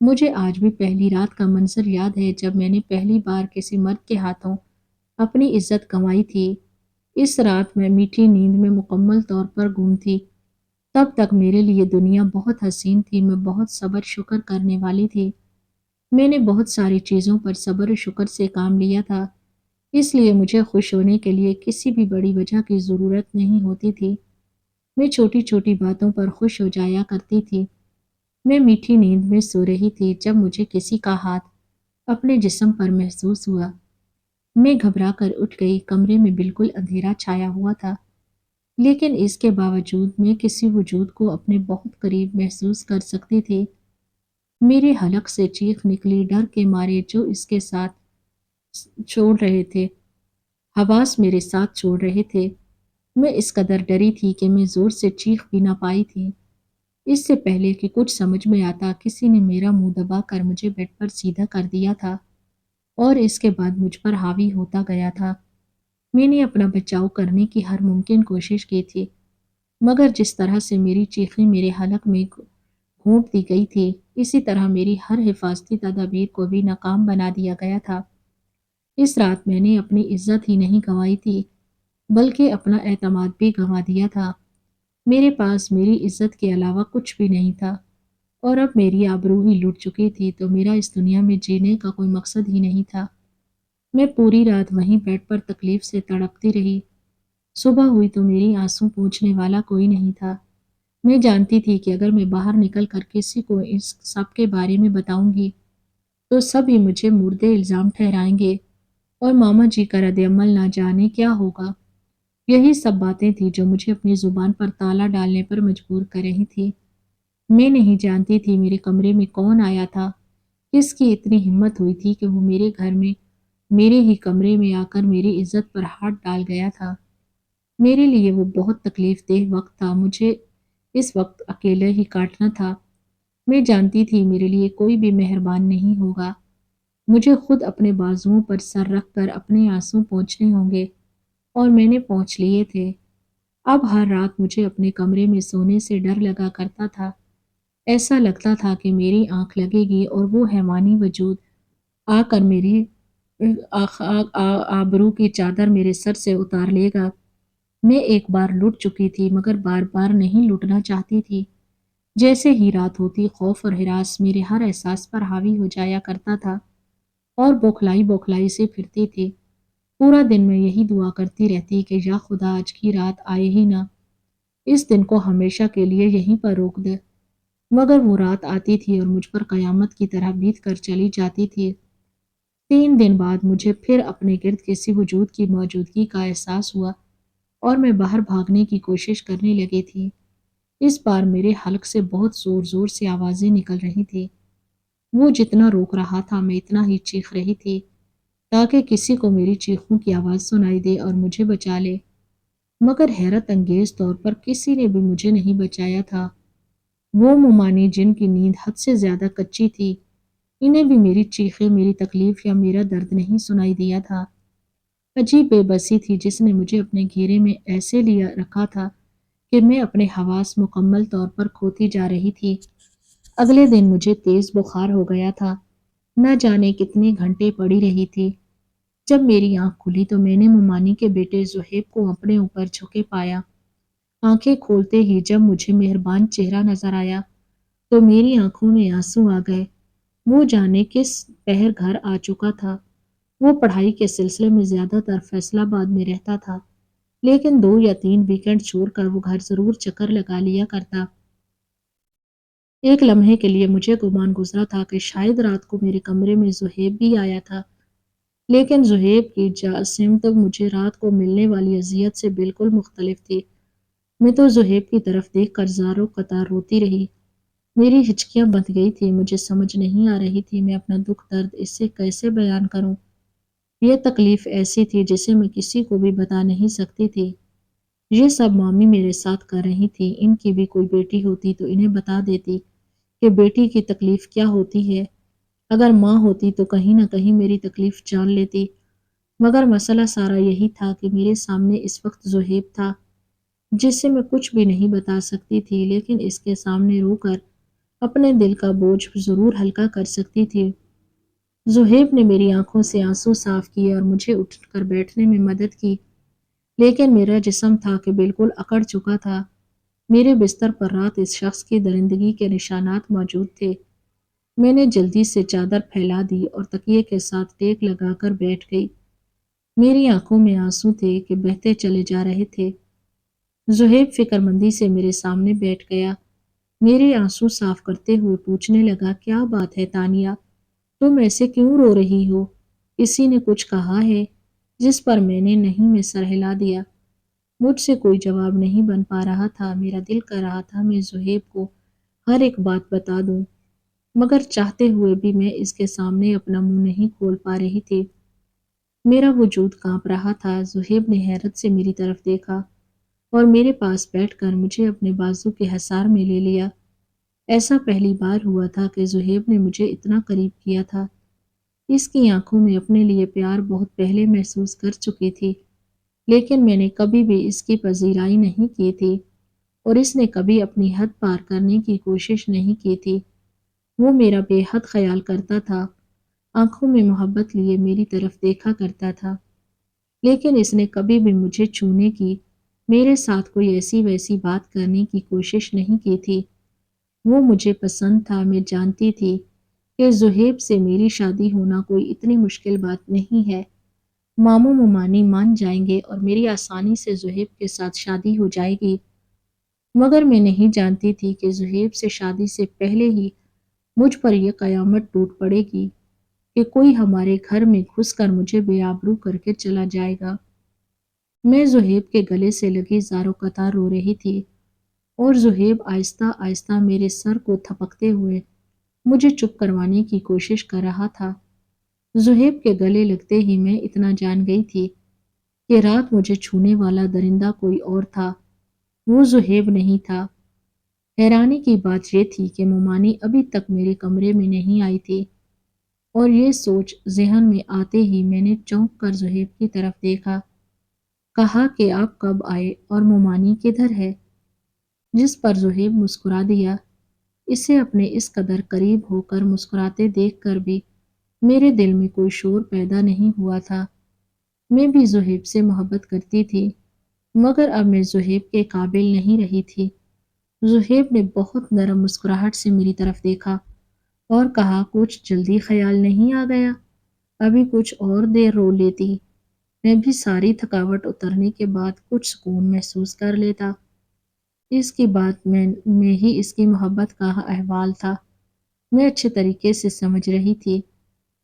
مجھے آج بھی پہلی رات کا منظر یاد ہے جب میں نے پہلی بار کسی مرد کے ہاتھوں اپنی عزت کمائی تھی۔ اس رات میں میٹھی نیند میں مکمل طور پر گم تھی۔ تب تک میرے لیے دنیا بہت حسین تھی، میں بہت صبر شکر کرنے والی تھی۔ میں نے بہت ساری چیزوں پر صبر و شکر سے کام لیا تھا، اس لیے مجھے خوش ہونے کے لیے کسی بھی بڑی وجہ کی ضرورت نہیں ہوتی تھی۔ میں چھوٹی چھوٹی باتوں پر خوش ہو جایا کرتی تھی۔ میں میٹھی نیند میں سو رہی تھی جب مجھے کسی کا ہاتھ اپنے جسم پر محسوس ہوا۔ میں گھبرا کر اٹھ گئی، کمرے میں بالکل اندھیرا چھایا ہوا تھا، لیکن اس کے باوجود میں کسی وجود کو اپنے بہت قریب محسوس کر سکتی تھی۔ میرے حلق سے چیخ نکلی، ڈر کے مارے جو اس کے ساتھ چھوڑ رہے تھے، حواس میرے ساتھ چھوڑ رہے تھے۔ میں اس قدر ڈری تھی کہ میں زور سے چیخ بھی نہ پائی تھی۔ اس سے پہلے کہ کچھ سمجھ میں آتا، کسی نے میرا منہ دبا کر مجھے بیڈ پر سیدھا کر دیا تھا اور اس کے بعد مجھ پر حاوی ہوتا گیا تھا۔ میں نے اپنا بچاؤ کرنے کی ہر ممکن کوشش کی تھی، مگر جس طرح سے میری چیخیں میرے حلق میں گھونٹ دی گئی تھی، اسی طرح میری ہر حفاظتی تدابیر کو بھی ناکام بنا دیا گیا تھا۔ اس رات میں نے اپنی عزت ہی نہیں گنوائی تھی، بلکہ اپنا اعتماد بھی گنوا دیا تھا۔ میرے پاس میری عزت کے علاوہ کچھ بھی نہیں تھا، اور اب میری آبرو ہی لٹ چکی تھی تو میرا اس دنیا میں جینے کا کوئی مقصد ہی نہیں تھا۔ میں پوری رات وہیں بیڈ پر تکلیف سے تڑپتی رہی۔ صبح ہوئی تو میری آنسوں پوچھنے والا کوئی نہیں تھا۔ میں جانتی تھی کہ اگر میں باہر نکل کر کسی کو اس سب کے بارے میں بتاؤں گی تو سب ہی مجھے مردے الزام ٹھہرائیں گے، اور ماما جی کا رد عمل نہ جانے کیا ہوگا۔ یہی سب باتیں تھیں جو مجھے اپنی زبان پر تالا ڈالنے پر مجبور کر رہی تھی۔ میں نہیں جانتی تھی میرے کمرے میں کون آیا تھا، کس کی اتنی ہمت ہوئی تھی کہ وہ میرے گھر میں میرے ہی کمرے میں آ کر میری عزت پر ہاتھ ڈال گیا تھا۔ میرے لیے وہ بہت تکلیف دہ وقت تھا، مجھے اس وقت اکیلے ہی کاٹنا تھا۔ میں جانتی تھی میرے لیے کوئی بھی مہربان نہیں ہوگا، مجھے خود اپنے بازوؤں پر سر رکھ کر اپنے آنسو پہنچنے ہوں گے، اور میں نے پہنچ لیے تھے۔ اب ہر رات مجھے اپنے کمرے میں سونے سے ڈر لگا کرتا تھا۔ ایسا لگتا تھا کہ میری آنکھ لگے گی اور وہ حیوانی وجود آ کر میری آبرو کی چادر میرے سر سے اتار لے گا۔ میں ایک بار لٹ چکی تھی، مگر بار بار نہیں لٹنا چاہتی تھی۔ جیسے ہی رات ہوتی، خوف اور ہراس میرے ہر احساس پر حاوی ہو جایا کرتا تھا، اور بوکھلائی بوکھلائی سے پھرتی تھی۔ پورا دن میں یہی دعا کرتی رہتی کہ یا خدا آج کی رات آئے ہی نہ، اس دن کو ہمیشہ کے لیے یہیں پر روک دے۔ مگر وہ رات آتی تھی اور مجھ پر قیامت کی طرح بیت کر چلی جاتی تھی۔ 3 دن بعد مجھے پھر اپنے گرد کسی وجود کی موجودگی کا احساس ہوا، اور میں باہر بھاگنے کی کوشش کرنے لگی تھی۔ اس بار میرے حلق سے بہت زور زور سے آوازیں نکل رہی تھی۔ وہ جتنا روک رہا تھا میں اتنا ہی چیخ رہی تھی، تاکہ کسی کو میری چیخوں کی آواز سنائی دے اور مجھے بچا لے۔ مگر حیرت انگیز طور پر کسی نے بھی مجھے نہیں بچایا تھا۔ وہ ممانی جن کی نیند حد سے زیادہ کچی تھی، انہیں بھی میری چیخیں، میری تکلیف یا میرا درد نہیں سنائی دیا تھا۔ عجیب بے بسی تھی جس نے مجھے اپنے گھیرے میں ایسے لیا رکھا تھا کہ میں اپنے حواس مکمل طور پر کھوتی جا رہی تھی۔ اگلے دن مجھے تیز بخار ہو گیا تھا، نہ جانے کتنے گھنٹے پڑی رہی تھی۔ جب میری آنکھ کھلی تو میں نے ممانی کے بیٹے زہیب کو اپنے اوپر جھکے پایا۔ آنکھیں کھولتے ہی جب مجھے مہربان چہرہ نظر آیا تو میری آنکھوں میں آنسو آ گئے۔ وہ جانے کس پہر گھر آ چکا تھا۔ وہ پڑھائی کے سلسلے میں زیادہ تر فیصل آباد میں رہتا تھا، لیکن 2 یا 3 ویکنڈ چھوڑ کر وہ گھر ضرور چکر لگا لیا کرتا۔ ایک لمحے کے لیے مجھے گمان گزرا تھا کہ شاید رات کو میرے کمرے میں زہیب بھی آیا تھا، لیکن زہیب کی سمت مجھے رات کو ملنے والی اذیت سے بالکل مختلف تھی۔ میں تو زہیب کی طرف دیکھ کر زاروں قطار روتی رہی۔ میری ہچکیاں بندھ گئی تھی، مجھے سمجھ نہیں آ رہی تھی میں اپنا دکھ درد اس سے کیسے بیان کروں۔ یہ تکلیف ایسی تھی جسے میں کسی کو بھی بتا نہیں سکتی تھی۔ یہ سب مامی میرے ساتھ کر رہی تھی، ان کی بھی کوئی بیٹی ہوتی تو انہیں بتا دیتی کہ بیٹی کی تکلیف کیا ہوتی ہے۔ اگر ماں ہوتی تو کہیں نہ کہیں میری تکلیف جان لیتی، مگر مسئلہ سارا یہی تھا کہ میرے سامنے اس وقت زہیب تھا، جس سے میں کچھ بھی نہیں بتا سکتی تھی، لیکن اس کے سامنے رو کر اپنے دل کا بوجھ ضرور ہلکا کر سکتی تھی۔ زہیب نے میری آنکھوں سے آنسو صاف کیے اور مجھے اٹھ کر بیٹھنے میں مدد کی، لیکن میرا جسم تھا کہ بالکل اکڑ چکا تھا۔ میرے بستر پر رات اس شخص کی درندگی کے نشانات موجود تھے۔ میں نے جلدی سے چادر پھیلا دی اور تکیے کے ساتھ ٹیک لگا کر بیٹھ گئی۔ میری آنکھوں میں آنسو تھے کہ بہتے چلے جا رہے تھے۔ زہیب فکر مندی سے میرے سامنے بیٹھ گیا، میرے آنسو صاف کرتے ہوئے پوچھنے لگا، کیا بات ہے تانیہ؟ تم ایسے کیوں رو رہی ہو؟ کسی نے کچھ کہا ہے؟ جس پر میں نے نہیں میں سر ہلا دیا۔ مجھ سے کوئی جواب نہیں بن پا رہا تھا۔ میرا دل کر رہا تھا میں زہیب کو ہر ایک بات بتا دوں، مگر چاہتے ہوئے بھی میں اس کے سامنے اپنا منہ نہیں کھول پا رہی تھی۔ میرا وجود کانپ رہا تھا۔ زہیب نے حیرت سے میری طرف دیکھا اور میرے پاس بیٹھ کر مجھے اپنے بازو کے حصار میں لے لیا۔ ایسا پہلی بار ہوا تھا کہ زہیب نے مجھے اتنا قریب کیا تھا۔ اس کی آنکھوں میں اپنے لیے پیار بہت پہلے محسوس کر چکی تھی، لیکن میں نے کبھی بھی اس کی پذیرائی نہیں کی تھی اور اس نے کبھی اپنی حد پار کرنے کی کوشش نہیں کی تھی۔ وہ میرا بے حد خیال کرتا تھا، آنکھوں میں محبت لیے میری طرف دیکھا کرتا تھا، لیکن اس نے کبھی بھی مجھے چھونے کی، میرے ساتھ کوئی ایسی ویسی بات کرنے کی کوشش نہیں کی تھی۔ وہ مجھے پسند تھا۔ میں جانتی تھی کہ زہیب سے میری شادی ہونا کوئی اتنی مشکل بات نہیں ہے۔ ماموں ممانی مان جائیں گے اور میری آسانی سے زہیب کے ساتھ شادی ہو جائے گی، مگر میں نہیں جانتی تھی کہ زہیب سے شادی سے پہلے ہی مجھ پر یہ قیامت ٹوٹ پڑے گی کہ کوئی ہمارے گھر میں گھس کر مجھے بے آبرو کر کے چلا جائے گا۔ میں زہیب کے گلے سے لگی زاروں قطار رو رہی تھی اور زہیب آہستہ آہستہ میرے سر کو تھپکتے ہوئے مجھے چپ کروانے کی کوشش کر رہا تھا۔ زہیب کے گلے لگتے ہی میں اتنا جان گئی تھی کہ رات مجھے چھونے والا درندہ کوئی اور تھا، وہ زہیب نہیں تھا۔ حیرانی کی بات یہ تھی کہ مومانی ابھی تک میرے کمرے میں نہیں آئی تھی، اور یہ سوچ ذہن میں آتے ہی میں نے چونک کر زہیب کی طرف دیکھا، کہا کہ آپ کب آئے اور مومانی کدھر ہے؟ جس پر زہیب مسکرا دیا۔ اسے اپنے اس قدر قریب ہو کر مسکراتے دیکھ کر بھی میرے دل میں کوئی شور پیدا نہیں ہوا تھا۔ میں بھی زہیب سے محبت کرتی تھی، مگر اب میں زہیب کے قابل نہیں رہی تھی۔ زہیب نے بہت نرم مسکراہٹ سے میری طرف دیکھا اور کہا، کچھ جلدی خیال نہیں آ گیا؟ ابھی کچھ اور دیر رو لیتی، میں بھی ساری تھکاوٹ اترنے کے بعد کچھ سکون محسوس کر لیتا۔ اس کی بات میں ہی اس کی محبت کا احوال تھا۔ میں اچھے طریقے سے سمجھ رہی تھی،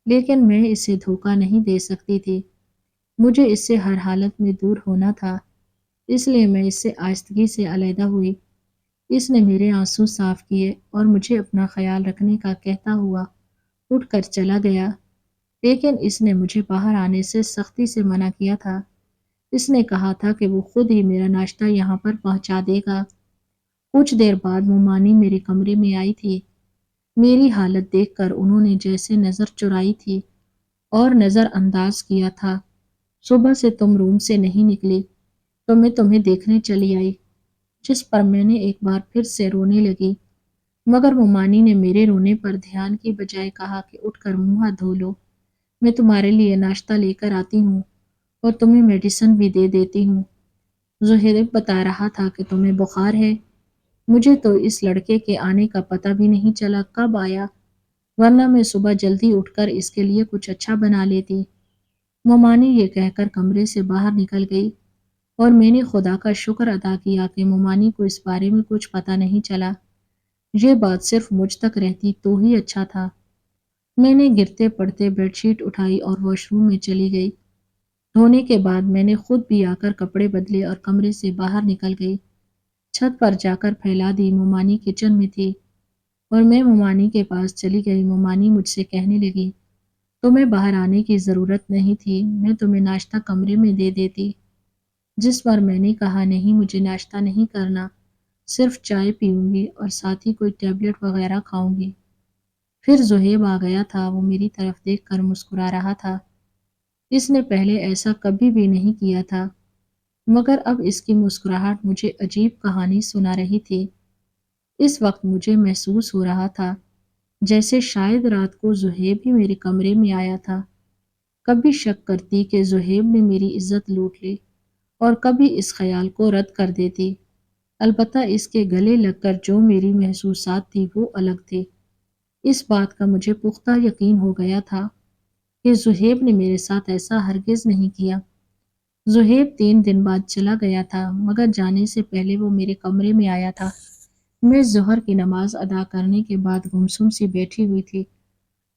لیکن میں اسے دھوکہ نہیں دے سکتی تھی۔ مجھے اس سے ہر حالت میں دور ہونا تھا، اس لیے میں اس سے آہستگی سے علیحدہ ہوئی۔ اس نے میرے آنسو صاف کیے اور مجھے اپنا خیال رکھنے کا کہتا ہوا اٹھ کر چلا گیا، لیکن اس نے مجھے باہر آنے سے سختی سے منع کیا تھا۔ اس نے کہا تھا کہ وہ خود ہی میرا ناشتہ یہاں پر پہنچا دے گا۔ کچھ دیر بعد مومانی میرے کمرے میں آئی تھی۔ میری حالت دیکھ کر انہوں نے جیسے نظر چرائی تھی اور نظر انداز کیا تھا، صبح سے تم روم سے نہیں نکلی تو میں تمہیں دیکھنے چلی آئی۔ جس پر میں نے ایک بار پھر سے رونے لگی، مگر مومانی نے میرے رونے پر دھیان کی بجائے کہا کہ اٹھ کر منہ ہاتھ دھو لو، میں تمہارے لیے ناشتہ لے کر آتی ہوں اور تمہیں میڈیسن بھی دے دیتی ہوں۔ زہیب بتا رہا تھا کہ تمہیں بخار ہے۔ مجھے تو اس لڑکے کے آنے کا پتہ بھی نہیں چلا کب آیا، ورنہ میں صبح جلدی اٹھ کر اس کے لیے کچھ اچھا بنا لیتی۔ مومانی یہ کہہ کر کمرے سے باہر نکل گئی اور میں نے خدا کا شکر ادا کیا کہ مومانی کو اس بارے میں کچھ پتہ نہیں چلا۔ یہ بات صرف مجھ تک رہتی تو ہی اچھا تھا۔ میں نے گرتے پڑتے بیڈ شیٹ اٹھائی اور واش روم میں چلی گئی۔ دھونے کے بعد میں نے خود بھی آ کر کپڑے بدلے اور کمرے سے باہر نکل گئی۔ چھت پر جا کر پھیلا دی، مومانی کچن میں تھی اور میں مومانی کے پاس چلی گئی۔ مومانی مجھ سے کہنے لگی، تمہیں باہر آنے کی ضرورت نہیں تھی، میں تمہیں ناشتہ کمرے میں دے دیتی۔ جس پر میں نے کہا، نہیں، مجھے ناشتہ نہیں کرنا، صرف چائے پیوں گی اور ساتھ ہی کوئی ٹیبلٹ وغیرہ کھاؤں گی۔ پھر زہیب آ گیا تھا، وہ میری طرف دیکھ کر مسکرا رہا تھا۔ اس نے پہلے ایسا کبھی بھی نہیں کیا تھا، مگر اب اس کی مسکراہٹ مجھے عجیب کہانی سنا رہی تھی۔ اس وقت مجھے محسوس ہو رہا تھا جیسے شاید رات کو زہیب ہی میرے کمرے میں آیا تھا۔ کبھی شک کرتی کہ زہیب نے میری عزت لوٹ لی اور کبھی اس خیال کو رد کر دیتی۔ البتہ اس کے گلے لگ کر جو میری محسوسات تھی وہ الگ تھی۔ اس بات کا مجھے پختہ یقین ہو گیا تھا کہ زہیب نے میرے ساتھ ایسا ہرگز نہیں کیا۔ زہیب 3 دن بعد چلا گیا تھا مگر جانے سے پہلے وہ میرے کمرے میں آیا تھا۔ میں ظہر کی نماز ادا کرنے کے بعد گمسم سی بیٹھی ہوئی تھی۔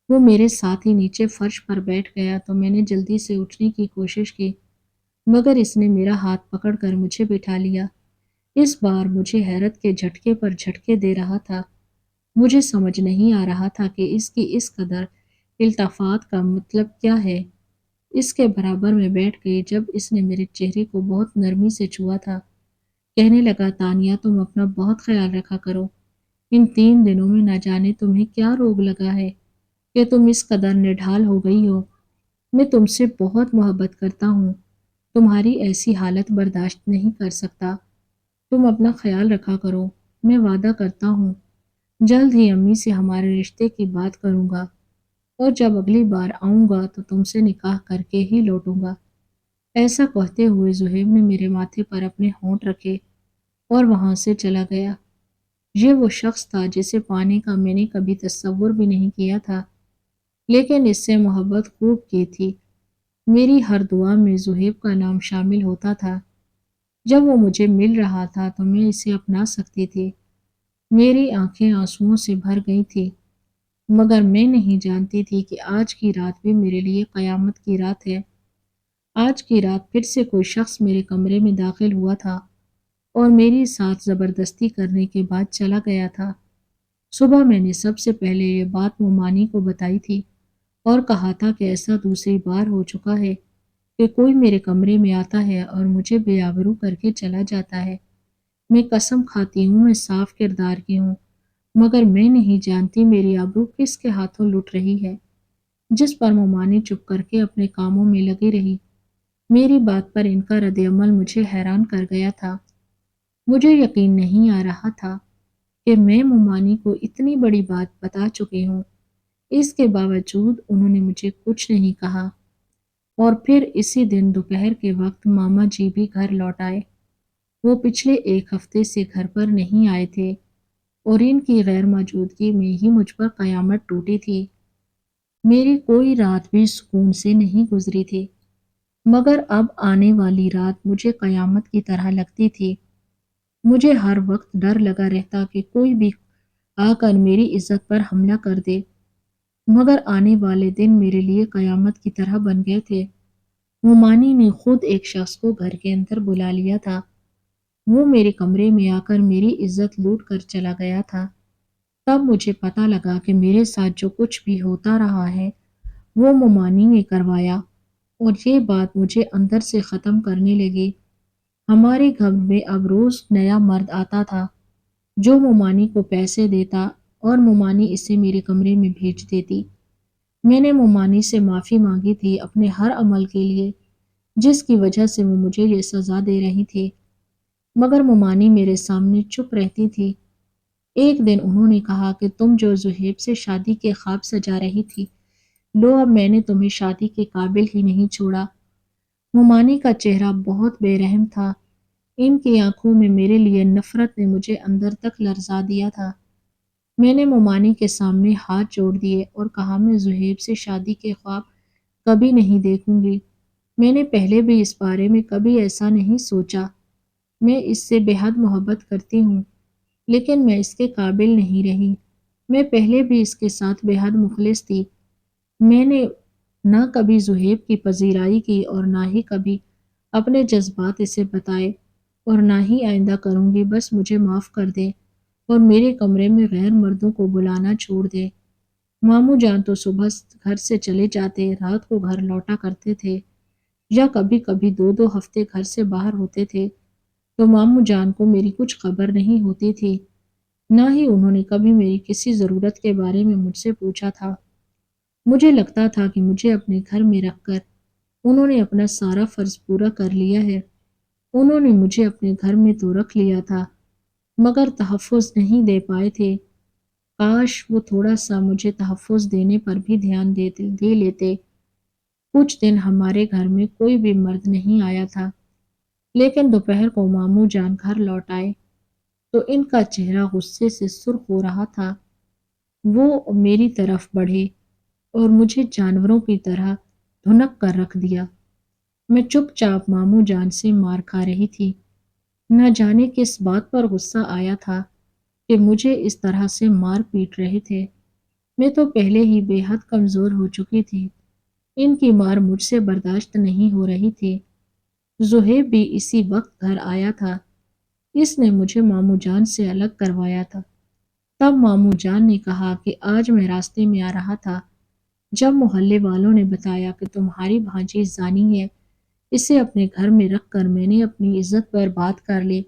وہ میرے ساتھ ہی نیچے فرش پر بیٹھ گیا تو میں نے جلدی سے اٹھنے کی کوشش کی مگر اس نے میرا ہاتھ پکڑ کر مجھے بٹھا لیا۔ اس بار مجھے حیرت کے جھٹکے پر جھٹکے دے رہا تھا۔ مجھے سمجھ نہیں آ رہا تھا کہ اس کی اس قدر التفات کا مطلب کیا ہے۔ اس کے برابر میں بیٹھ گئی جب اس نے میرے چہرے کو بہت نرمی سے چھوا تھا۔ کہنے لگا، تانیہ تم اپنا بہت خیال رکھا کرو۔ ان 3 دنوں میں نہ جانے تمہیں کیا روگ لگا ہے کہ تم اس قدر نڈھال ہو گئی ہو۔ میں تم سے بہت محبت کرتا ہوں، تمہاری ایسی حالت برداشت نہیں کر سکتا۔ تم اپنا خیال رکھا کرو۔ میں وعدہ کرتا ہوں جلد ہی امی سے ہمارے رشتے کی بات کروں گا اور جب اگلی بار آؤں گا تو تم سے نکاح کر کے ہی لوٹوں گا۔ ایسا کہتے ہوئے زہیب نے میرے ماتھے پر اپنے ہونٹ رکھے اور وہاں سے چلا گیا۔ یہ وہ شخص تھا جسے پانے کا میں نے کبھی تصور بھی نہیں کیا تھا، لیکن اس سے محبت خوب کی تھی۔ میری ہر دعا میں زہیب کا نام شامل ہوتا تھا۔ جب وہ مجھے مل رہا تھا تو میں اسے اپنا سکتی تھی۔ میری آنکھیں آنسوؤں سے بھر گئی تھی مگر میں نہیں جانتی تھی کہ آج کی رات بھی میرے لیے قیامت کی رات ہے۔ آج کی رات پھر سے کوئی شخص میرے کمرے میں داخل ہوا تھا اور میری ساتھ زبردستی کرنے کے بعد چلا گیا تھا۔ صبح میں نے سب سے پہلے یہ بات مومانی کو بتائی تھی اور کہا تھا کہ ایسا دوسری بار ہو چکا ہے کہ کوئی میرے کمرے میں آتا ہے اور مجھے بے آبرو کر کے چلا جاتا ہے۔ میں قسم کھاتی ہوں میں صاف کردار کی ہوں مگر میں نہیں جانتی میری آبرو کس کے ہاتھوں لٹ رہی ہے۔ جس پر مومانی چپ کر کے اپنے کاموں میں لگی رہی۔ میری بات پر ان کا رد عمل مجھے حیران کر گیا تھا۔ مجھے یقین نہیں آ رہا تھا کہ میں مومانی کو اتنی بڑی بات بتا چکی ہوں۔ اس کے باوجود انہوں نے مجھے کچھ نہیں کہا اور پھر اسی دن دوپہر کے وقت ماما جی بھی گھر لوٹ آئے۔ وہ پچھلے 1 ہفتے سے گھر پر نہیں آئے تھے اور ان کی غیر موجودگی میں ہی مجھ پر قیامت ٹوٹی تھی۔ میری کوئی رات بھی سکون سے نہیں گزری تھی مگر اب آنے والی رات مجھے قیامت کی طرح لگتی تھی۔ مجھے ہر وقت ڈر لگا رہتا کہ کوئی بھی آ کر میری عزت پر حملہ کر دے مگر آنے والے دن میرے لیے قیامت کی طرح بن گئے تھے۔ مومانی نے خود ایک شخص کو گھر کے اندر بلا لیا تھا۔ وہ میرے کمرے میں آ کر میری عزت لوٹ کر چلا گیا تھا۔ تب مجھے پتہ لگا کہ میرے ساتھ جو کچھ بھی ہوتا رہا ہے وہ مومانی نے کروایا اور یہ بات مجھے اندر سے ختم کرنے لگی۔ ہمارے گھر میں اب روز نیا مرد آتا تھا جو مومانی کو پیسے دیتا اور مومانی اسے میرے کمرے میں بھیج دیتی۔ میں نے مومانی سے معافی مانگی تھی اپنے ہر عمل کے لیے جس کی وجہ سے وہ مجھے یہ سزا دے رہی تھی مگر مومانی میرے سامنے چپ رہتی تھی۔ ایک دن انہوں نے کہا کہ تم جو زہیب سے شادی کے خواب سجا رہی تھی، لو اب میں نے تمہیں شادی کے قابل ہی نہیں چھوڑا۔ مومانی کا چہرہ بہت بے رحم تھا۔ ان کی آنکھوں میں میرے لیے نفرت نے مجھے اندر تک لرزا دیا تھا۔ میں نے مومانی کے سامنے ہاتھ جوڑ دیے اور کہا میں زہیب سے شادی کے خواب کبھی نہیں دیکھوں گی۔ میں نے پہلے بھی اس بارے میں کبھی ایسا نہیں سوچا۔ میں اس سے بے حد محبت کرتی ہوں لیکن میں اس کے قابل نہیں رہی۔ میں پہلے بھی اس کے ساتھ بے حد مخلص تھی۔ میں نے نہ کبھی زہیب کی پذیرائی کی اور نہ ہی کبھی اپنے جذبات اسے بتائے اور نہ ہی آئندہ کروں گی۔ بس مجھے معاف کر دے اور میرے کمرے میں غیر مردوں کو بلانا چھوڑ دے۔ ماموں جان تو صبح گھر سے چلے جاتے، رات کو گھر لوٹا کرتے تھے یا کبھی کبھی 2 ہفتے گھر سے باہر ہوتے تھے تو ماموں جان کو میری کچھ خبر نہیں ہوتی تھی، نہ ہی انہوں نے کبھی میری کسی ضرورت کے بارے میں مجھ سے پوچھا تھا۔ مجھے لگتا تھا کہ مجھے اپنے گھر میں رکھ کر انہوں نے اپنا سارا فرض پورا کر لیا ہے۔ انہوں نے مجھے اپنے گھر میں تو رکھ لیا تھا مگر تحفظ نہیں دے پائے تھے۔ کاش وہ تھوڑا سا مجھے تحفظ دینے پر بھی دھیان دے لیتے۔ کچھ دن ہمارے گھر میں کوئی بھی مرد نہیں آیا تھا، لیکن دوپہر کو ماموں جان گھر لوٹ آئے تو ان کا چہرہ غصے سے سرخ ہو رہا تھا۔ وہ میری طرف بڑھے اور مجھے جانوروں کی طرح دھنک کر رکھ دیا۔ میں چپ چاپ ماموں جان سے مار کھا رہی تھی۔ نہ جانے کس بات پر غصہ آیا تھا کہ مجھے اس طرح سے مار پیٹ رہے تھے۔ میں تو پہلے ہی بے حد کمزور ہو چکی تھی۔ ان کی مار مجھ سے برداشت نہیں ہو رہی تھی۔ زہیب بھی اسی وقت گھر آیا تھا۔ اس نے مجھے ماموں جان سے الگ کروایا تھا۔ تب ماموں جان نے کہا کہ آج میں راستے میں آ رہا تھا جب محلے والوں نے بتایا کہ تمہاری بھانجی زانی ہے، اسے اپنے گھر میں رکھ کر میں نے اپنی عزت پر بات کر لی۔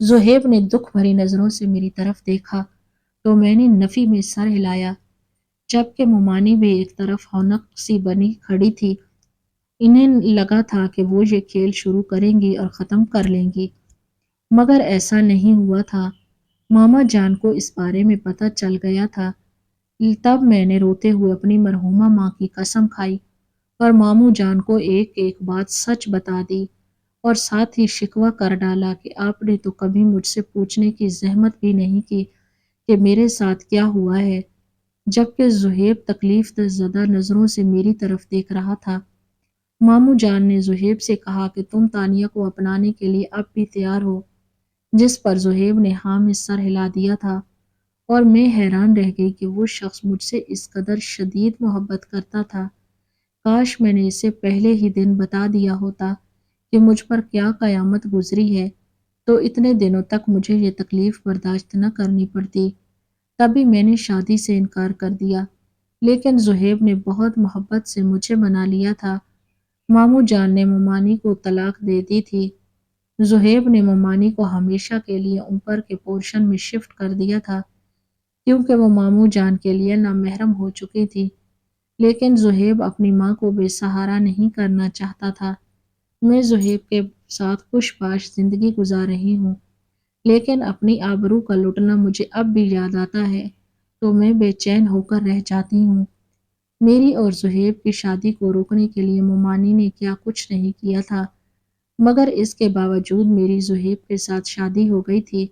زہیب نے دکھ بھری نظروں سے میری طرف دیکھا تو میں نے نفی میں سر ہلایا، جبکہ ممانی بھی ایک طرف ہونق سی بنی کھڑی تھی۔ انہیں لگا تھا کہ وہ یہ کھیل شروع کریں گی اور ختم کر لیں گی، مگر ایسا نہیں ہوا تھا۔ ماما جان کو اس بارے میں پتہ چل گیا تھا۔ تب میں نے روتے ہوئے اپنی مرحومہ ماں کی قسم کھائی اور ماموں جان کو ایک ایک بات سچ بتا دی، اور ساتھ ہی شکوہ کر ڈالا کہ آپ نے تو کبھی مجھ سے پوچھنے کی زحمت بھی نہیں کی کہ میرے ساتھ کیا ہوا ہے، جبکہ زہیب تکلیف زدہ نظروں سے میری طرف دیکھ رہا تھا۔ ماموں جان نے زہیب سے کہا کہ تم تانیہ کو اپنانے کے لیے اب بھی تیار ہو، جس پر زہیب نے ہاں میں سر ہلا دیا تھا، اور میں حیران رہ گئی کہ وہ شخص مجھ سے اس قدر شدید محبت کرتا تھا۔ کاش میں نے اسے پہلے ہی دن بتا دیا ہوتا کہ مجھ پر کیا قیامت گزری ہے، تو اتنے دنوں تک مجھے یہ تکلیف برداشت نہ کرنی پڑتی۔ تبھی میں نے شادی سے انکار کر دیا، لیکن زہیب نے بہت محبت سے مجھے منا لیا تھا۔ ماموں جان نے ممانی کو طلاق دے دی تھی۔ زہیب نے ممانی کو ہمیشہ کے لیے اوپر کے پورشن میں شفٹ کر دیا تھا، کیونکہ وہ ماموں جان کے لیے نامحرم ہو چکی تھی۔ لیکن زہیب اپنی ماں کو بے سہارا نہیں کرنا چاہتا تھا۔ میں زہیب کے ساتھ خوش باش زندگی گزار رہی ہوں، لیکن اپنی آبرو کا لٹنا مجھے اب بھی یاد آتا ہے تو میں بے چین ہو کر رہ جاتی ہوں۔ میری اور زہیب کی شادی کو روکنے کے لیے ممانی نے کیا کچھ نہیں کیا تھا، مگر اس کے باوجود میری زہیب کے ساتھ شادی ہو گئی تھی۔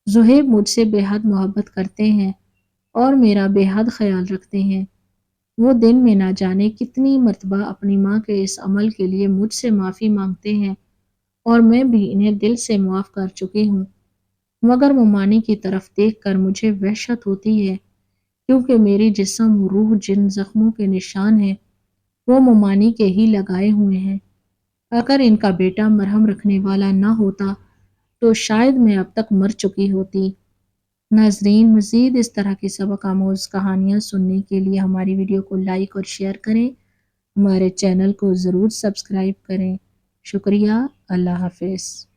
زہیب مجھ سے بے حد محبت کرتے ہیں اور میرا بے حد خیال رکھتے ہیں۔ وہ دن میں نہ جانے کتنی مرتبہ اپنی ماں کے اس عمل کے لیے مجھ سے معافی مانگتے ہیں، اور میں بھی انہیں دل سے معاف کر چکی ہوں، مگر ممانی کی طرف دیکھ کر مجھے وحشت ہوتی ہے، کیونکہ میری جسم روح جن زخموں کے نشان ہیں وہ ممانی کے ہی لگائے ہوئے ہیں۔ اگر ان کا بیٹا مرہم رکھنے والا نہ ہوتا تو شاید میں اب تک مر چکی ہوتی۔ ناظرین، مزید اس طرح کی سبق آموز کہانیاں سننے کے لیے ہماری ویڈیو کو لائک اور شیئر کریں، ہمارے چینل کو ضرور سبسکرائب کریں۔ شکریہ، اللہ حافظ۔